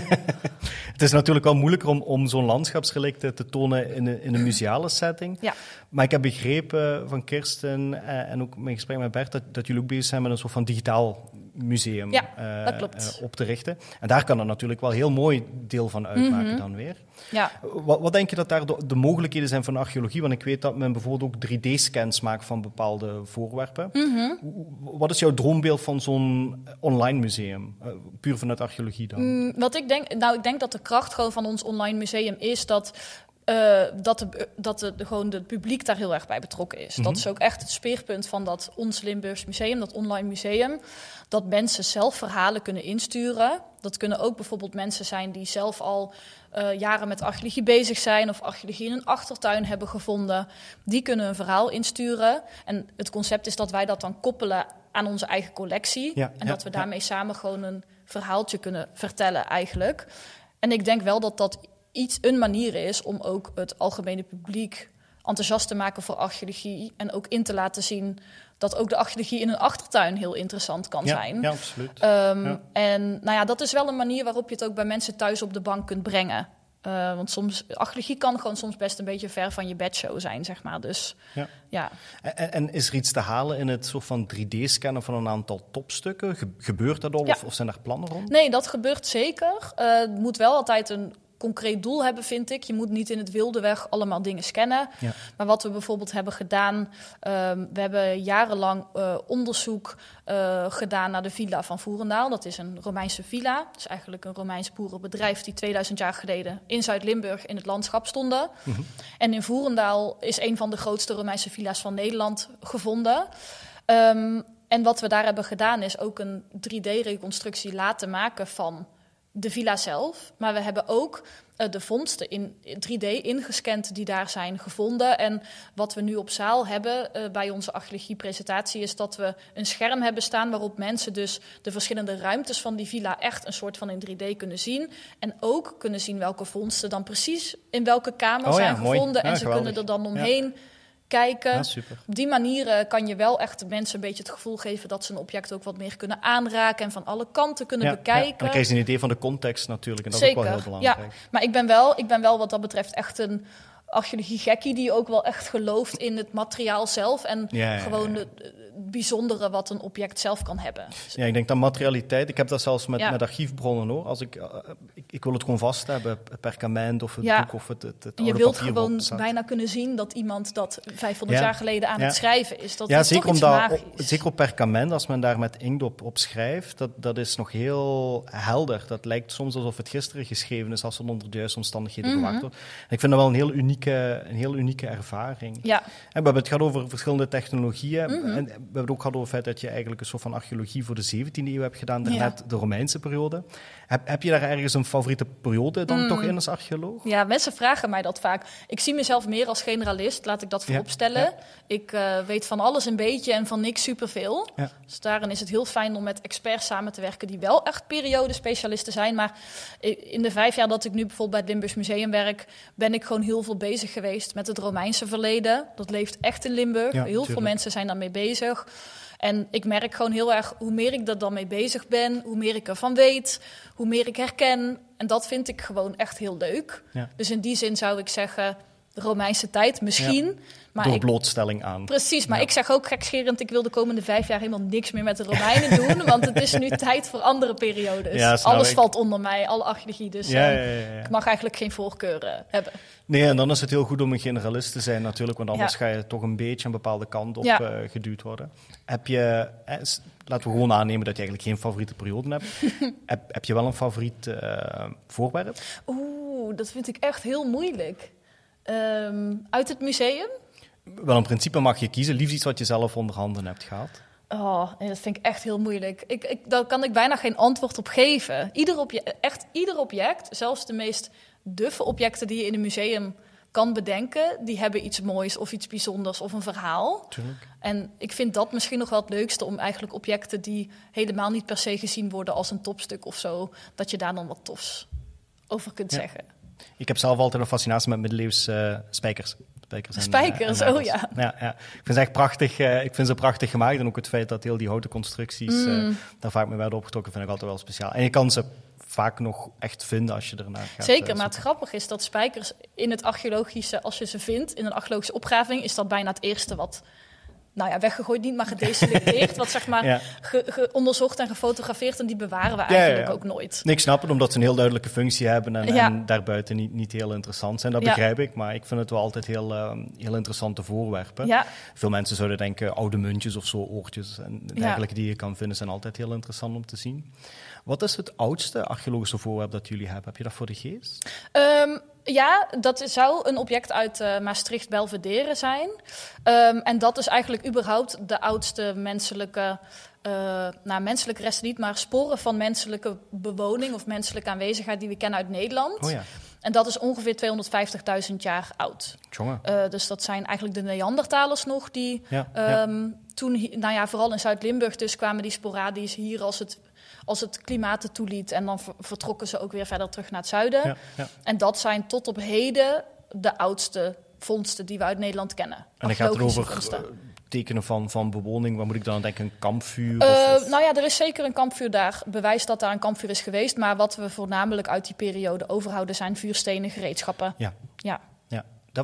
Het is natuurlijk wel moeilijker om zo'n landschapsrelicten te tonen in een museale setting. Ja. Maar ik heb begrepen van Kirsten en ook mijn gesprek met Bert dat jullie ook bezig zijn met een soort van digitaal museum dat klopt. Op te richten. En daar kan er natuurlijk wel heel mooi deel van uitmaken dan weer. Ja. Wat denk je dat daar de mogelijkheden zijn van archeologie? Want ik weet dat men bijvoorbeeld ook 3D-scans maakt van bepaalde voorwerpen. Wat is jouw droombeeld van zo'n online museum? Puur vanuit archeologie dan? Wat ik denk, ik denk dat de kracht gewoon van ons online museum is dat het publiek daar heel erg bij betrokken is. Dat is ook echt het speerpunt van dat ons Limburgs museum, dat online museum. Dat mensen zelf verhalen kunnen insturen. Dat kunnen ook bijvoorbeeld mensen zijn die zelf al jaren met archeologie bezig zijn of archeologie in een achtertuin hebben gevonden. Die kunnen een verhaal insturen. En het concept is dat wij dat dan koppelen aan onze eigen collectie. En dat we daarmee samen gewoon een verhaaltje kunnen vertellen eigenlijk. En ik denk wel dat een manier is om ook het algemene publiek enthousiast te maken voor archeologie en ook in te laten zien dat ook de archeologie in een achtertuin heel interessant kan zijn. Ja, absoluut. En dat is wel een manier waarop je het ook bij mensen thuis op de bank kunt brengen. Want archeologie kan gewoon soms best een beetje ver van je bedshow zijn, zeg maar. Dus, ja. En is er iets te halen in het soort van 3D-scannen van een aantal topstukken? Gebeurt dat al of zijn er plannen rond? Nee, dat gebeurt zeker. Het moet wel altijd een concreet doel hebben, vind ik. Je moet niet in het wilde weg allemaal dingen scannen. Ja. Maar wat we bijvoorbeeld hebben gedaan, we hebben jarenlang onderzoek gedaan naar de villa van Voerendaal. Dat is een Romeinse villa. Dat is eigenlijk een Romeins boerenbedrijf die 2000 jaar geleden in Zuid-Limburg in het landschap stonden. En in Voerendaal is een van de grootste Romeinse villa's van Nederland gevonden. En wat we daar hebben gedaan is ook een 3D-reconstructie laten maken van de villa zelf, maar we hebben ook de vondsten in 3D ingescand die daar zijn gevonden. En wat we nu op zaal hebben bij onze archeologiepresentatie is dat we een scherm hebben staan waarop mensen dus de verschillende ruimtes van die villa echt een soort van in 3D kunnen zien. En ook kunnen zien welke vondsten dan precies in welke kamer zijn gevonden. En ze kunnen er dan omheen kijken. Ja, op die manier kan je wel echt de mensen een beetje het gevoel geven dat ze een object ook wat meer kunnen aanraken en van alle kanten kunnen bekijken. Ja. En dan krijg je een idee van de context natuurlijk. En dat is ook wel heel belangrijk. Ja, maar ik ben wel wat dat betreft echt een archeologie-gekkie die ook wel echt gelooft in het materiaal zelf. En gewoon bijzondere wat een object zelf kan hebben. Ja, ik denk dat materialiteit, ik heb dat zelfs met archiefbronnen hoor. Als ik wil het gewoon vast hebben, het perkament of het boek of het oude papier. Je wilt gewoon bijna kunnen zien dat iemand dat 500 jaar geleden aan het schrijven is. Dat is zeker toch iets magisch. Zeker op perkament, als men daar met inkt op schrijft, dat is nog heel helder. Dat lijkt soms alsof het gisteren geschreven is, als het onder de juiste omstandigheden bewaakt wordt. En ik vind dat wel een heel unieke ervaring. Ja. En we hebben het gehad over verschillende technologieën. En we hebben het ook gehad over het feit dat je eigenlijk een soort van archeologie voor de 17e eeuw hebt gedaan, daarnet de Romeinse periode. Heb je daar ergens een favoriete periode dan toch in als archeoloog? Ja, mensen vragen mij dat vaak. Ik zie mezelf meer als generalist, laat ik dat vooropstellen. Ja. Ik weet van alles een beetje en van niks superveel. Ja. Dus daarin is het heel fijn om met experts samen te werken die wel echt periodespecialisten zijn. Maar in de 5 jaar dat ik nu bijvoorbeeld bij het Limburgs Museum werk, ben ik gewoon heel veel bezig geweest met het Romeinse verleden. Dat leeft echt in Limburg. Ja, heel veel mensen zijn daarmee bezig. En ik merk gewoon heel erg, hoe meer ik er dan mee bezig ben, hoe meer ik ervan weet, hoe meer ik herken. En dat vind ik gewoon echt heel leuk. Ja. Dus in die zin zou ik zeggen, de Romeinse tijd misschien. Ja. Maar door blootstelling aan. Precies, maar ik zeg ook gekscherend, ik wil de komende 5 jaar helemaal niks meer met de Romeinen doen. Want het is nu tijd voor andere periodes. Ja, alles valt onder mij, alle archeologie. Dus ik mag eigenlijk geen voorkeuren hebben. Nee, en dan is het heel goed om een generalist te zijn natuurlijk. Want anders ga je toch een beetje een bepaalde kant op geduwd worden. Heb je, laten we gewoon aannemen dat je eigenlijk geen favoriete periode hebt. heb je wel een favoriet voorwerp? Oeh, dat vind ik echt heel moeilijk. Uit het museum? Wel, in principe mag je kiezen. Liefst iets wat je zelf onder handen hebt gehad. Oh, nee, dat vind ik echt heel moeilijk. Daar kan ik bijna geen antwoord op geven. Ieder object, zelfs de meest duffe objecten die je in een museum kan bedenken, die hebben iets moois of iets bijzonders of een verhaal. Tuurlijk. En ik vind dat misschien nog wel het leukste, om eigenlijk objecten die helemaal niet per se gezien worden als een topstuk of zo, dat je daar dan wat tofs over kunt zeggen. Ik heb zelf altijd een fascinatie met middeleeuwse spijkers. Spijkers, oh ja. Ja. Ik vind ze echt prachtig. Ik vind ze prachtig gemaakt. En ook het feit dat heel die houten constructies daar vaak mee werden opgetrokken, vind ik altijd wel speciaal. En je kan ze vaak nog echt vinden als je ernaar gaat. Zeker, maar het grappige is dat spijkers in het archeologische, als je ze vindt, in een archeologische opgraving, is dat bijna het eerste wat, weggegooid niet, maar gedeselecteerd, wat zeg maar onderzocht en gefotografeerd, en die bewaren we eigenlijk ook nooit. Nee, ik snap het, omdat ze een heel duidelijke functie hebben en daarbuiten niet heel interessant zijn. Dat begrijp ik, maar ik vind het wel altijd heel interessante voorwerpen. Ja. Veel mensen zouden denken, oude muntjes of zo, oortjes en dergelijke die je kan vinden, zijn altijd heel interessant om te zien. Wat is het oudste archeologische voorwerp dat jullie hebben? Heb je dat voor de geest? Ja, dat zou een object uit Maastricht-Belvedere zijn. En dat is eigenlijk überhaupt de oudste menselijke resten niet, maar sporen van menselijke bewoning of menselijke aanwezigheid die we kennen uit Nederland. Oh ja. En dat is ongeveer 250.000 jaar oud. Dus dat zijn eigenlijk de Neandertalers nog, die toen, vooral in Zuid-Limburg, dus kwamen die sporadisch hier als het klimaat het toeliet. En dan vertrokken ze ook weer verder terug naar het zuiden. Ja, ja. En dat zijn tot op heden de oudste vondsten die we uit Nederland kennen. En dan gaat het over tekenen van bewoning. Waar moet ik dan aan denken? Een kampvuur? Er is zeker een kampvuur daar. Bewijs dat daar een kampvuur is geweest. Maar wat we voornamelijk uit die periode overhouden zijn vuurstenen, gereedschappen. Ja.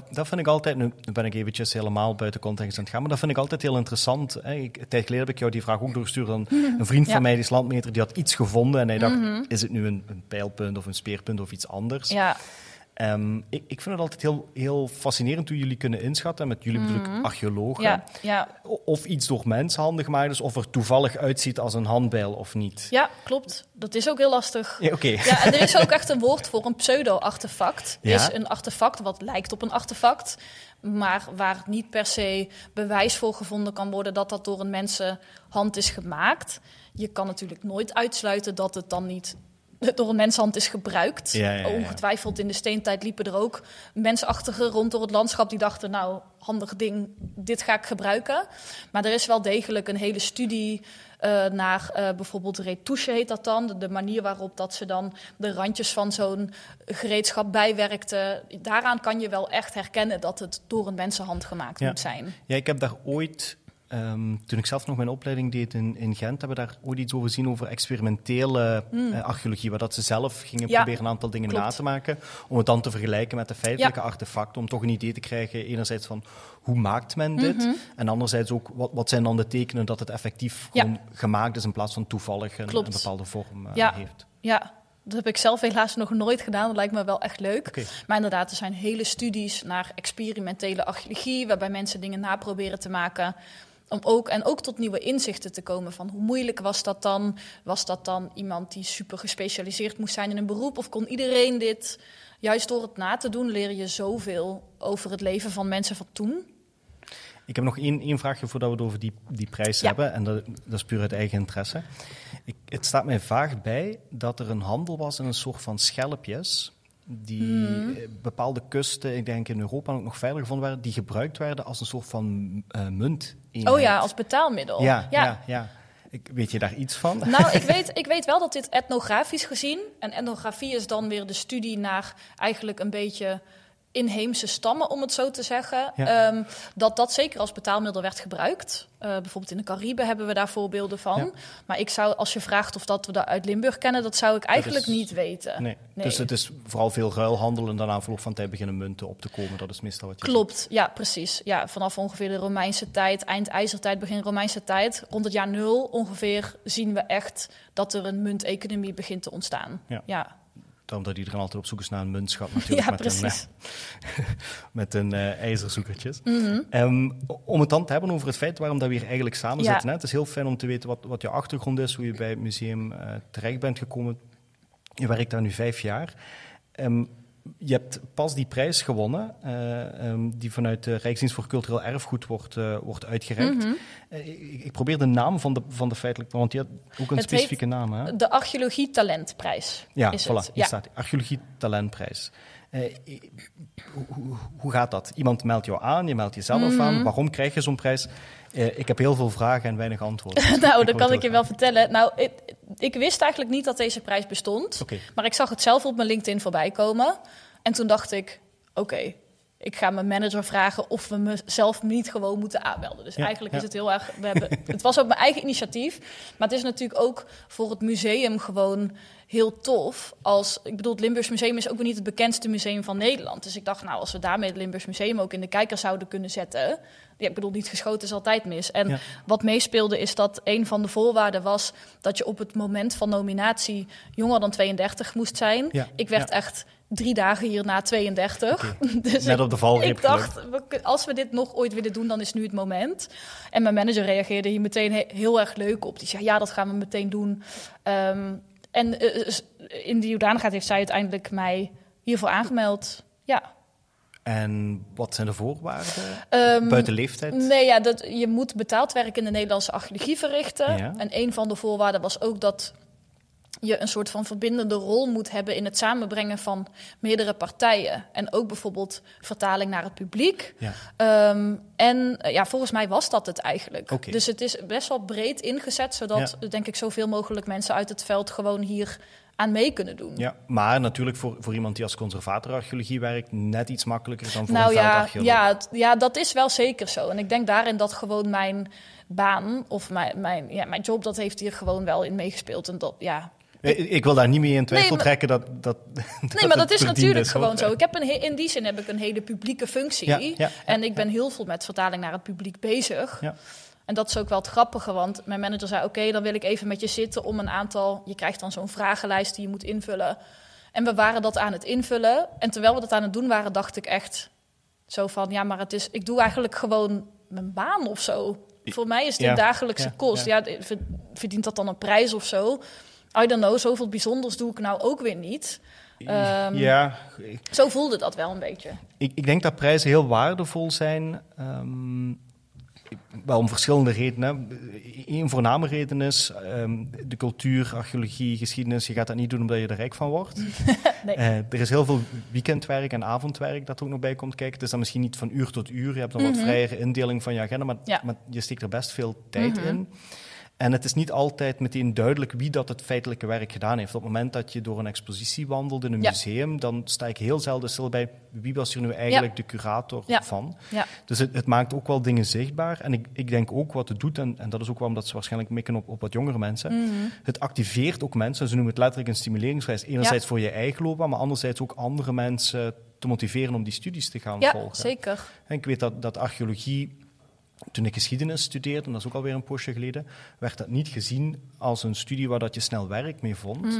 Dat vind ik altijd, nu ben ik eventjes helemaal buiten context aan het gaan, maar dat vind ik altijd heel interessant. Een tijd geleden heb ik jou die vraag ook doorgestuurd aan een vriend van mij, die is landmeter, die had iets gevonden en hij dacht, is het nu een pijlpunt of een speerpunt of iets anders? Ja. Ik vind het altijd heel, heel fascinerend hoe jullie kunnen inschatten, met jullie bedoel ik archeologen, of iets door menshanden gemaakt is, of er toevallig uitziet als een handbijl of niet. Ja, klopt. Dat is ook heel lastig. Ja, okay. Ja, en er is ook echt een woord voor, een pseudo-artefact. Ja? Is een artefact wat lijkt op een artefact, maar waar niet per se bewijs voor gevonden kan worden dat dat door een mensenhand is gemaakt. Je kan natuurlijk nooit uitsluiten dat het dan niet door een menshand is gebruikt. Ja. Ongetwijfeld in de steentijd liepen er ook mensachtigen rond door het landschap die dachten, nou, handig ding, dit ga ik gebruiken. Maar er is wel degelijk een hele studie naar bijvoorbeeld retouche heet dat dan. De manier waarop dat ze dan de randjes van zo'n gereedschap bijwerkten. Daaraan kan je wel echt herkennen dat het door een mensenhand gemaakt moet zijn. Ja, ik heb daar ooit toen ik zelf nog mijn opleiding deed in Gent, hebben we daar ooit iets over gezien over experimentele archeologie, waar dat ze zelf gingen proberen een aantal dingen na te maken, om het dan te vergelijken met de feitelijke artefacten, om toch een idee te krijgen, enerzijds van hoe maakt men dit, en anderzijds ook wat zijn dan de tekenen dat het effectief gewoon gemaakt is in plaats van toevallig een bepaalde vorm heeft. Ja. Dat heb ik zelf helaas nog nooit gedaan. Dat lijkt me wel echt leuk. Okay. Maar inderdaad, er zijn hele studies naar experimentele archeologie, waarbij mensen dingen naproberen te maken. Om ook tot nieuwe inzichten te komen van hoe moeilijk was dat dan? Was dat dan iemand die super gespecialiseerd moest zijn in een beroep? Of kon iedereen dit? Juist door het na te doen leer je zoveel over het leven van mensen van toen. Ik heb nog één vraagje voordat we het over die prijs hebben. En dat is puur uit eigen interesse. Het staat mij vaag bij dat er een handel was in een soort van schelpjes die bepaalde kusten, ik denk in Europa ook nog verder gevonden werden, die gebruikt werden als een soort van munt. Oh ja, als betaalmiddel. Ja. Weet je daar iets van? Nou, ik weet wel dat dit etnografisch gezien, en etnografie is dan weer de studie naar eigenlijk een beetje inheemse stammen, om het zo te zeggen, dat zeker als betaalmiddel werd gebruikt. Bijvoorbeeld in de Cariben hebben we daar voorbeelden van. Ja. Maar ik zou, als je vraagt of dat we dat uit Limburg kennen, dat zou ik eigenlijk niet weten. Nee. Dus het is vooral veel ruilhandel en daarna verloop van tijd beginnen munten op te komen. Dat is meestal wat je ziet. Ja, precies. Ja, vanaf ongeveer de Romeinse tijd, eind IJzertijd, begin Romeinse tijd, rond het jaar 0 ongeveer zien we echt dat er een munteconomie begint te ontstaan. Ja. Omdat iedereen altijd op zoek is naar een muntschap natuurlijk. Met een ijzerzoekertjes. Om het dan te hebben over het feit waarom dat we hier eigenlijk samen zitten. Hè? Het is heel fijn om te weten wat je achtergrond is, hoe je bij het museum terecht bent gekomen. Je werkt daar nu 5 jaar. Je hebt pas die prijs gewonnen, die vanuit de Rijksdienst voor Cultureel Erfgoed wordt uitgereikt. Ik probeer de naam van de feitelijke, want die had ook een specifieke naam. Hè? De Archeologie Talentprijs. Ja, is voilà, hier staat Archeologie Talentprijs. Hoe gaat dat? Iemand meldt jou aan, je meldt jezelf aan. Waarom krijg je zo'n prijs? Ik heb heel veel vragen en weinig antwoorden. Nou, dat kan ik je wel vertellen. Nou, ik wist eigenlijk niet dat deze prijs bestond. Okay. Maar ik zag het zelf op mijn LinkedIn voorbij komen. En toen dacht ik, oké, ik ga mijn manager vragen of we mezelf niet gewoon moeten aanmelden. Dus eigenlijk is het heel erg... Het was ook mijn eigen initiatief. Maar het is natuurlijk ook voor het museum gewoon heel tof. Ik bedoel, het Limburgs Museum is ook weer niet het bekendste museum van Nederland. Dus ik dacht, nou, als we daarmee het Limburgs Museum ook in de kijker zouden kunnen zetten... Ja, ik bedoel, niet geschoten is altijd mis. En wat meespeelde is dat een van de voorwaarden was dat je op het moment van nominatie jonger dan 32 moest zijn. Ja. Ik werd echt 3 dagen hierna 32. Okay. Dus net op de valreep. Ik dacht, als we dit nog ooit willen doen, dan is nu het moment. En mijn manager reageerde hier meteen heel erg leuk op. Die zei, ja, dat gaan we meteen doen. En in die hoedanigheid heeft zij uiteindelijk mij hiervoor aangemeld. Ja. En wat zijn de voorwaarden? Buiten leeftijd? Nee, je moet betaald werk in de Nederlandse archeologie verrichten. Ja. En een van de voorwaarden was ook dat je een soort van verbindende rol moet hebben in het samenbrengen van meerdere partijen. En ook bijvoorbeeld vertaling naar het publiek. Ja. Volgens mij was dat het eigenlijk. Okay. Dus het is best wel breed ingezet, zodat denk ik zoveel mogelijk mensen uit het veld gewoon hier aan mee kunnen doen. Ja, maar natuurlijk voor iemand die als conservator archeologie werkt, net iets makkelijker dan voor een veldarcheoloog. Ja, dat is wel zeker zo. En ik denk daarin dat gewoon mijn baan of mijn job, dat heeft hier gewoon wel in meegespeeld. En dat, ik wil daar niet mee in twijfel trekken dat nee, maar dat is natuurlijk gewoon zo. Ik heb in die zin heb ik een hele publieke functie. En ik ben heel veel met vertaling naar het publiek bezig. Ja. En dat is ook wel het grappige, want mijn manager zei... oké, dan wil ik even met je zitten om een aantal... je krijgt dan zo'n vragenlijst die je moet invullen. En we waren dat aan het invullen. En terwijl we dat aan het doen waren, dacht ik echt zo van... ja, maar ik doe eigenlijk gewoon mijn baan of zo. Voor mij is dit dagelijkse kost. Ja, verdient dat dan een prijs of zo? I don't know, zoveel bijzonders doe ik nou ook weer niet. Zo voelde dat wel een beetje. Ik denk dat prijzen heel waardevol zijn... wel om verschillende redenen. Eén voorname reden is de cultuur, archeologie, geschiedenis. Je gaat dat niet doen omdat je er rijk van wordt. Nee. Er is heel veel weekendwerk en avondwerk dat er ook nog bij komt kijken. Het is dan misschien niet van uur tot uur. Je hebt dan wat vrijere indeling van je agenda, maar je steekt er best veel tijd in. En het is niet altijd meteen duidelijk wie dat het feitelijke werk gedaan heeft. Op het moment dat je door een expositie wandelt in een museum, dan sta ik heel zelden stil bij wie was hier nu eigenlijk de curator van. Ja. Dus het maakt ook wel dingen zichtbaar. En ik denk ook wat het doet, en dat is ook wel omdat ze waarschijnlijk mikken op wat jongere mensen, het activeert ook mensen. Ze noemen het letterlijk een stimuleringsreis. Enerzijds voor je eigen loopbaan, maar anderzijds ook andere mensen te motiveren om die studies te gaan volgen. Ja, zeker. En ik weet dat archeologie, toen ik geschiedenis studeerde, en dat is ook alweer een poosje geleden, werd dat niet gezien als een studie waar dat je snel werk mee vond.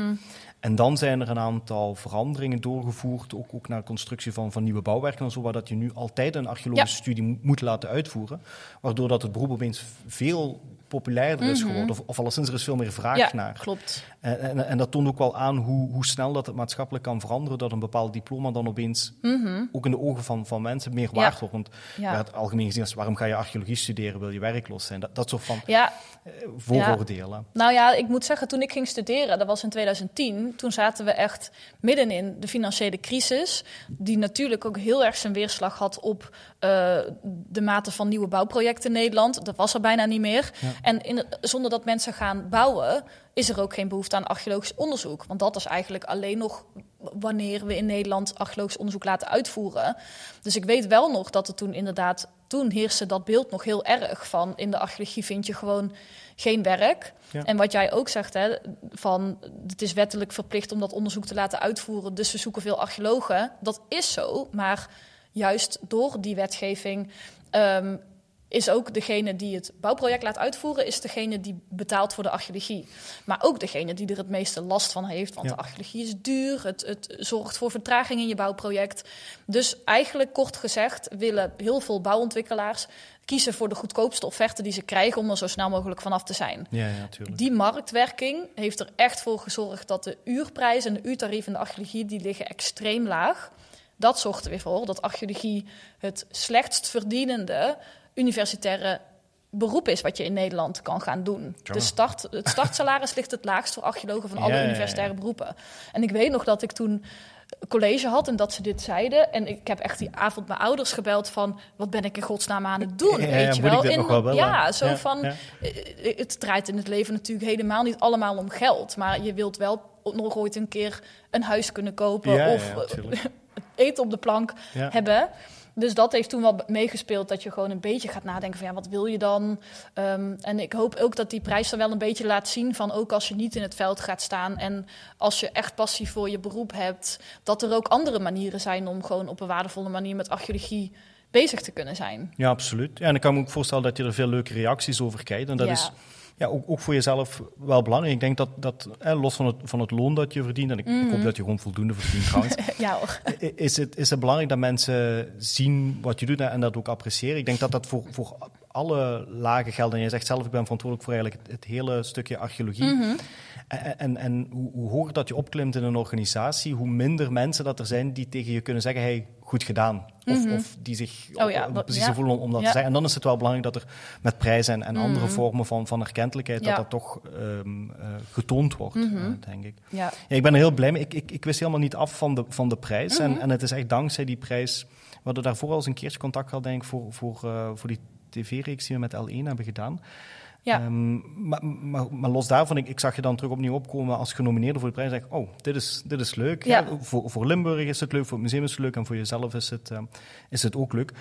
En dan zijn er een aantal veranderingen doorgevoerd, ook naar de constructie van nieuwe bouwwerken en zo, waar dat je nu altijd een archeologische studie moet laten uitvoeren, waardoor dat het beroep opeens veel populairder is geworden, of alleszins er is veel meer vraag naar. Klopt. En dat toont ook wel aan hoe snel dat het maatschappelijk kan veranderen, dat een bepaald diploma dan opeens ook in de ogen van mensen meer waard wordt. Want het algemeen gezien is, waarom ga je archeologie studeren, wil je werkloos zijn? Dat soort van vooroordelen. Nou ja, ik moet zeggen, toen ik ging studeren, dat was in 2010, toen zaten we echt midden in de financiële crisis, die natuurlijk ook heel erg zijn weerslag had op de mate van nieuwe bouwprojecten in Nederland. Dat was er bijna niet meer. Ja. En zonder dat mensen gaan bouwen, is er ook geen behoefte aan archeologisch onderzoek. Want dat is eigenlijk alleen nog wanneer we in Nederland archeologisch onderzoek laten uitvoeren. Dus ik weet wel nog dat er toen heerste dat beeld nog heel erg van in de archeologie vind je gewoon geen werk. Ja. En wat jij ook zegt, hè, van het is wettelijk verplicht om dat onderzoek te laten uitvoeren, dus we zoeken veel archeologen. Dat is zo, maar juist door die wetgeving is ook degene die het bouwproject laat uitvoeren, is degene die betaalt voor de archeologie. Maar ook degene die er het meeste last van heeft, want de archeologie is duur, het zorgt voor vertraging in je bouwproject. Dus eigenlijk kort gezegd willen heel veel bouwontwikkelaars kiezen voor de goedkoopste offerte die ze krijgen om er zo snel mogelijk vanaf te zijn. Ja, tuurlijk. Die marktwerking heeft er echt voor gezorgd dat de uurprijs en de uurtarief in de archeologie, die liggen extreem laag. Dat zorgt er weer voor dat archeologie het slechtst verdienende universitaire beroep is wat je in Nederland kan gaan doen. Het startsalaris ligt het laagst voor archeologen van alle universitaire beroepen. En ik weet nog dat ik toen college had en dat ze dit zeiden. En ik heb echt die avond mijn ouders gebeld van, wat ben ik in godsnaam aan het doen? Weet je wel? Het draait in het leven natuurlijk helemaal niet allemaal om geld. Maar je wilt wel nog ooit een keer een huis kunnen kopen of eten op de plank hebben. Dus dat heeft toen wel meegespeeld dat je gewoon een beetje gaat nadenken van wat wil je dan? En ik hoop ook dat die prijs er wel een beetje laat zien van ook als je niet in het veld gaat staan en als je echt passie voor je beroep hebt, dat er ook andere manieren zijn om gewoon op een waardevolle manier met archeologie bezig te kunnen zijn. Ja, absoluut. Ja, en ik kan me ook voorstellen dat je er veel leuke reacties over krijgt. En dat is ook voor jezelf wel belangrijk. Ik denk dat los van het loon dat je verdient, en ik hoop dat je gewoon voldoende verdient trouwens, is het belangrijk dat mensen zien wat je doet en dat ook appreciëren. Ik denk dat voor alle lagen geldt. En jij zegt zelf, ik ben verantwoordelijk voor eigenlijk het hele stukje archeologie. En hoe hoger dat je opklimt in een organisatie, hoe minder mensen dat er zijn die tegen je kunnen zeggen, hey, goed gedaan. Of die zich op een positie voelen om dat te zeggen. En dan is het wel belangrijk dat er met prijzen en andere vormen van erkentelijkheid, dat toch getoond wordt, denk ik. Ja. Ja, ik ben er heel blij mee. Ik wist helemaal niet af van de prijs. En het is echt dankzij die prijs. We hadden daarvoor al eens een keertje contact gehad, denk ik, voor die tv-reeks die we met L1 hebben gedaan. Ja. Maar los daarvan, ik zag je dan terug opnieuw opkomen als genomineerde voor de prijs. En dacht, oh, dit is leuk. Ja. Ja, voor Limburg is het leuk, voor het museum is het leuk en voor jezelf is het ook leuk.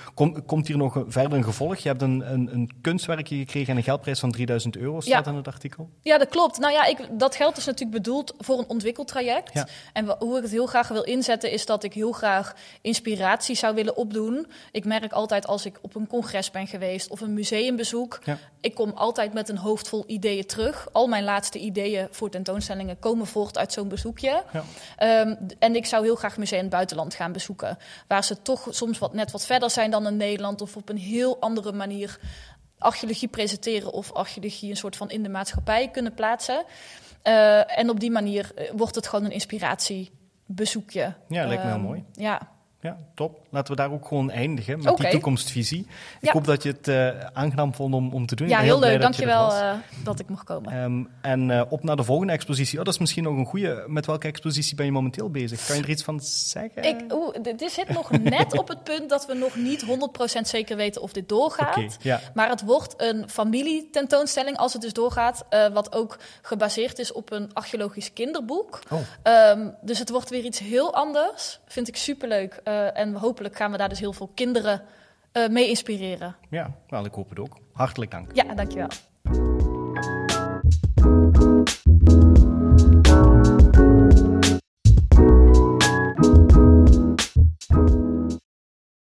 Komt hier nog verder een gevolg? Je hebt een kunstwerkje gekregen en een geldprijs van €3000, staat in het artikel. Ja, dat klopt. Nou ja, dat geld is natuurlijk bedoeld voor een ontwikkeltraject. Ja. En hoe ik het heel graag wil inzetten, is dat ik heel graag inspiratie zou willen opdoen. Ik merk altijd als ik op een congres ben geweest of een museumbezoek, ik kom altijd met een hoofd vol ideeën terug. Al mijn laatste ideeën voor tentoonstellingen komen voort uit zo'n bezoekje. Ja. En ik zou heel graag musea in het buitenland gaan bezoeken, waar ze toch soms net wat verder zijn dan in Nederland of op een heel andere manier archeologie presenteren of archeologie een soort van in de maatschappij kunnen plaatsen. En op die manier wordt het gewoon een inspiratiebezoekje. Ja, lijkt me heel mooi. Ja. Ja, top. Laten we daar ook gewoon eindigen met die toekomstvisie. Ik hoop dat je het aangenaam vond om te doen. Ja, heel leuk. Dankjewel dat ik mocht komen. En op naar de volgende expositie. Dat is misschien nog een goeie. Met welke expositie ben je momenteel bezig? Kan je er iets van zeggen? Dit zit nog net op het punt dat we nog niet 100% zeker weten of dit doorgaat. Maar het wordt een familietentoonstelling als het dus doorgaat. Wat ook gebaseerd is op een archeologisch kinderboek. Dus het wordt weer iets heel anders. Vind ik superleuk. En hopelijk gaan we daar dus heel veel kinderen mee inspireren. Ja, wel, ik hoop het ook. Hartelijk dank. Ja, dankjewel.